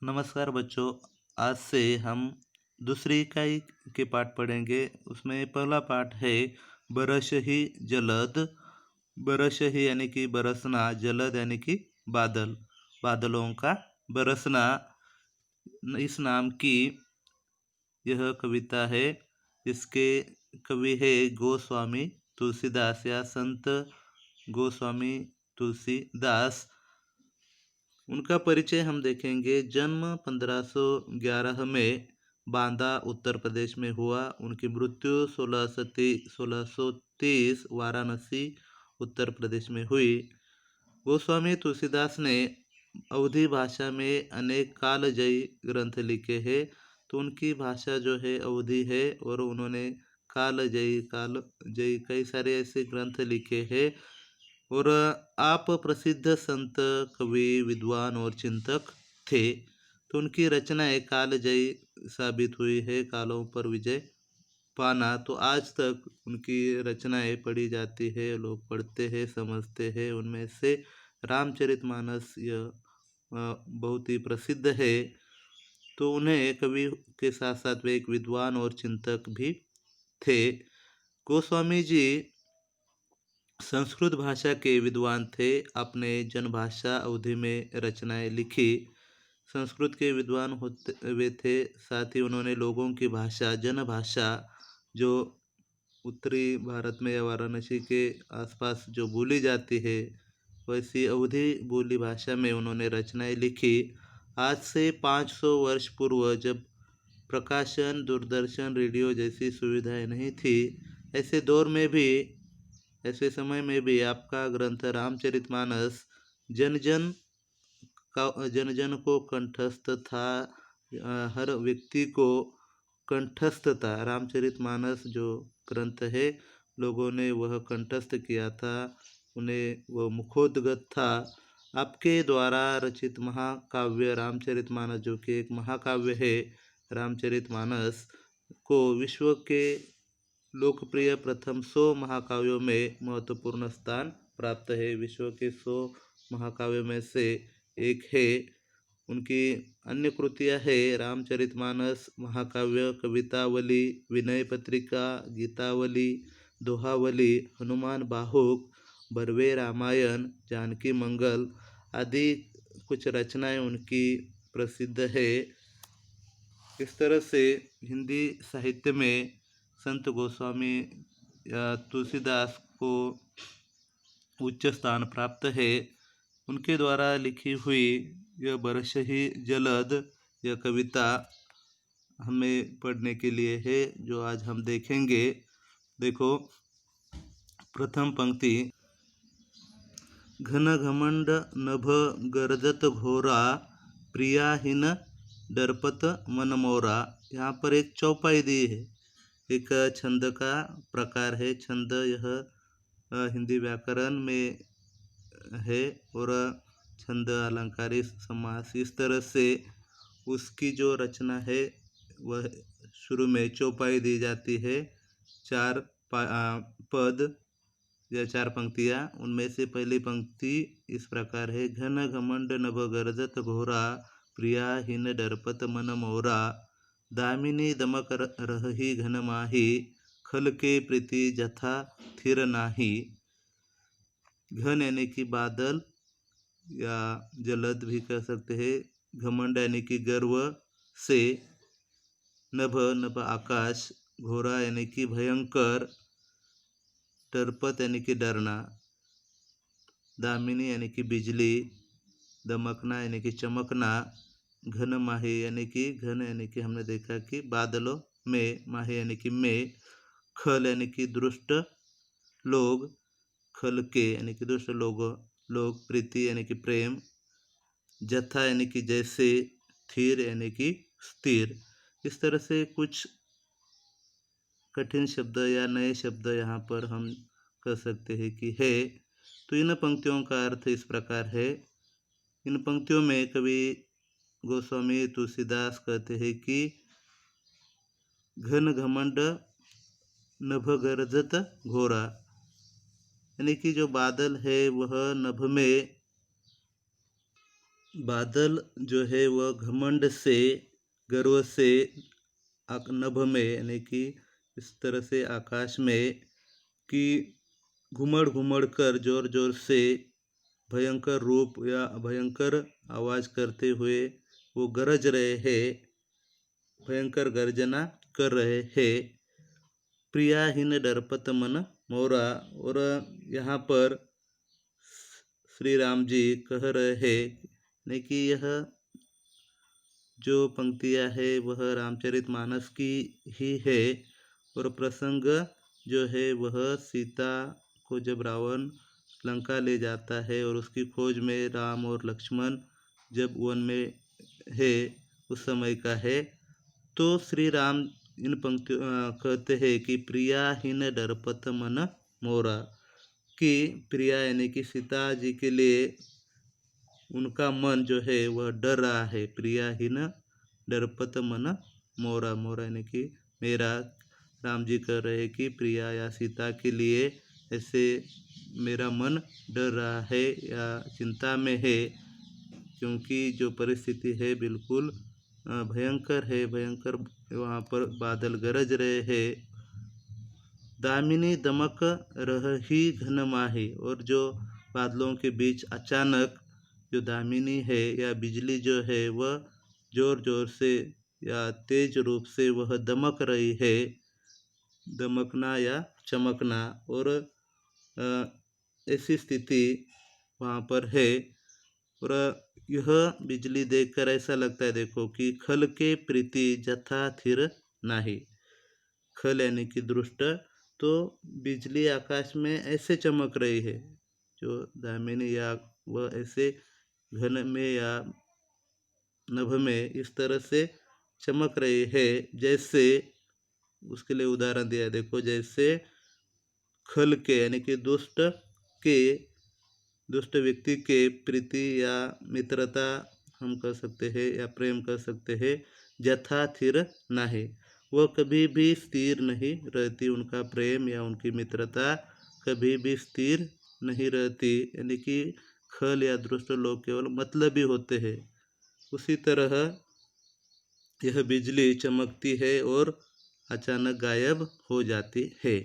नमस्कार बच्चों। आज से हम दूसरी इकाई के पाठ पढ़ेंगे। उसमें पहला पाठ है बरस ही जलद। बरस ही यानी कि बरसना, जलद यानी कि बादल, बादलों का बरसना। इस नाम की यह कविता है। इसके कवि है गोस्वामी तुलसीदास या संत गोस्वामी तुलसीदास। उनका परिचय हम देखेंगे। जन्म 1511 में बांदा उत्तर प्रदेश में हुआ। उनकी मृत्यु 1630 वाराणसी उत्तर प्रदेश में हुई। गोस्वामी तुलसीदास ने अवधी भाषा में अनेक कालजयी ग्रंथ लिखे हैं। तो उनकी भाषा जो है अवधी है और उन्होंने कालजयी कई सारे ऐसे ग्रंथ लिखे हैं। और आप प्रसिद्ध संत, कवि, विद्वान और चिंतक थे। तो उनकी रचनाएं कालजयी साबित हुई है। कालों पर विजय पाना। तो आज तक उनकी रचनाएं पढ़ी जाती है, लोग पढ़ते हैं, समझते हैं। उनमें से रामचरितमानस यह बहुत ही प्रसिद्ध है। तो उन्हें कवि के साथ साथ वे एक विद्वान और चिंतक भी थे। गोस्वामी जी संस्कृत भाषा के विद्वान थे। अपने जनभाषा अवधी में रचनाएं लिखी। संस्कृत के विद्वान होते वे थे। साथ ही उन्होंने लोगों की भाषा, जनभाषा, जो उत्तरी भारत में या वाराणसी के आसपास जो बोली जाती है, वैसी अवधी बोली भाषा में उन्होंने रचनाएं लिखी। आज से 500 वर्ष पूर्व, जब प्रकाशन, दूरदर्शन, रेडियो जैसी सुविधाएं नहीं थी, ऐसे दौर में भी, ऐसे समय में भी आपका ग्रंथ रामचरितमानस जन जन को कंठस्थ था। हर व्यक्ति को कंठस्थ था। रामचरितमानस जो ग्रंथ है, लोगों ने वह कंठस्थ किया था, उन्हें वह मुखोद्गत था। आपके द्वारा रचित महाकाव्य रामचरितमानस, जो कि एक महाकाव्य है, रामचरितमानस को विश्व के लोकप्रिय प्रथम 100 महाकाव्यों में महत्वपूर्ण स्थान प्राप्त है। विश्व के 100 महाकाव्यों में से एक है। उनकी अन्य कृतियां है रामचरितमानस महाकाव्य, कवितावली, विनय पत्रिका, गीतावली, दोहावली, हनुमान बाहुक, बरवे रामायण, जानकी मंगल आदि कुछ रचनाएं उनकी प्रसिद्ध है। इस तरह से हिंदी साहित्य में संत गोस्वामी या तुलसीदास को उच्च स्थान प्राप्त है। उनके द्वारा लिखी हुई यह बरस ही जलद, यह कविता हमें पढ़ने के लिए है, जो आज हम देखेंगे। देखो, प्रथम पंक्ति, घन घमंड नभ गर्दत घोरा, प्रियाहीन डरपत मन मोरा। यहाँ पर एक चौपाई दी है। एक छंद का प्रकार है। छंद यह हिंदी व्याकरण में है और छंद अलंकारी समास। इस तरह से उसकी जो रचना है वह शुरू में चौपाई दी जाती है। 4 पद या 4 पंक्तियाँ। उनमें से पहली पंक्ति इस प्रकार है, घन घमंड नभ गर्जत घोरा, प्रियाहीन डरपत मन मोरा, दामिनी दमक रही घन माही, खल के प्रीति जथा थिर नाही। घन यानी कि बादल या जलद भी कह सकते हैं। घमंड यानी कि गर्व से, नभ आकाश, घोरा यानी कि भयंकर, डरपत यानी कि डरना, दामिनी यानी कि बिजली, दमकना यानी कि चमकना, घन माही यानी कि घन यानी कि हमने देखा कि बादलों में, माही यानी कि में, खल यानी कि दुष्ट लोग, खल के यानी कि दुष्ट लोग, प्रीति यानी कि प्रेम, जथा यानी कि जैसे, थिर यानी कि स्थिर। इस तरह से कुछ कठिन शब्द या नए शब्द यहाँ पर हम कह सकते हैं कि है। तो इन पंक्तियों का अर्थ इस प्रकार है। इन पंक्तियों में कवि गोस्वामी तुलसीदास कहते हैं कि घन घमंड नभ गर्जत घोरा, यानी कि जो बादल है वह नभ में बादल जो है वह घमंड से, गर्व से नभ में, यानी कि इस तरह से आकाश में कि घुमड़ घुमड़ कर जोर जोर से भयंकर रूप या भयंकर आवाज करते हुए वो गरज रहे हैं, भयंकर गर्जना कर रहे हैं। प्रियाहीन डरपत मन मोरा। और यहाँ पर श्री राम जी कह रहे हैं नहीं कि यह जो पंक्तियाँ है वह रामचरितमानस की ही है। और प्रसंग जो है वह सीता को जब रावण लंका ले जाता है और उसकी खोज में राम और लक्ष्मण जब वन में है उस समय का है। तो श्री राम इन पंक्ति कहते हैं कि प्रियाहीन डरपत मन मोरा, कि प्रिया यानी कि सीता जी के लिए उनका मन जो है वह डर रहा है। प्रियाहीन डरपत मन मोरा, मोरा यानी कि मेरा। राम जी कह रहे हैं कि प्रिया या सीता के लिए ऐसे मेरा मन डर रहा है या चिंता में है, क्योंकि जो परिस्थिति है बिल्कुल भयंकर है, भयंकर। वहाँ पर बादल गरज रहे हैं। दामिनी दमक रही घन माही, और जो बादलों के बीच अचानक जो दामिनी है या बिजली जो है वह जोर जोर से या तेज रूप से वह दमक रही है, दमकना या चमकना। और ऐसी स्थिति वहाँ पर है। और यह बिजली देखकर ऐसा लगता है, देखो कि खल के प्रीति जथा थिर नाही। खल यानी कि दृष्ट, तो बिजली आकाश में ऐसे चमक रही है, जो दामिनी या वह ऐसे घन में या नभ में इस तरह से चमक रही है, जैसे उसके लिए उदाहरण दिया, देखो जैसे खल के यानी कि दुष्ट व्यक्ति के प्रीति या मित्रता हम कह सकते हैं या प्रेम कह सकते हैं, जथा थिर नाही, वह कभी भी स्थिर नहीं रहती। उनका प्रेम या उनकी मित्रता कभी भी स्थिर नहीं रहती, यानी कि खल या दुष्ट लोग केवल मतलबी होते हैं। उसी तरह यह बिजली चमकती है और अचानक गायब हो जाती है।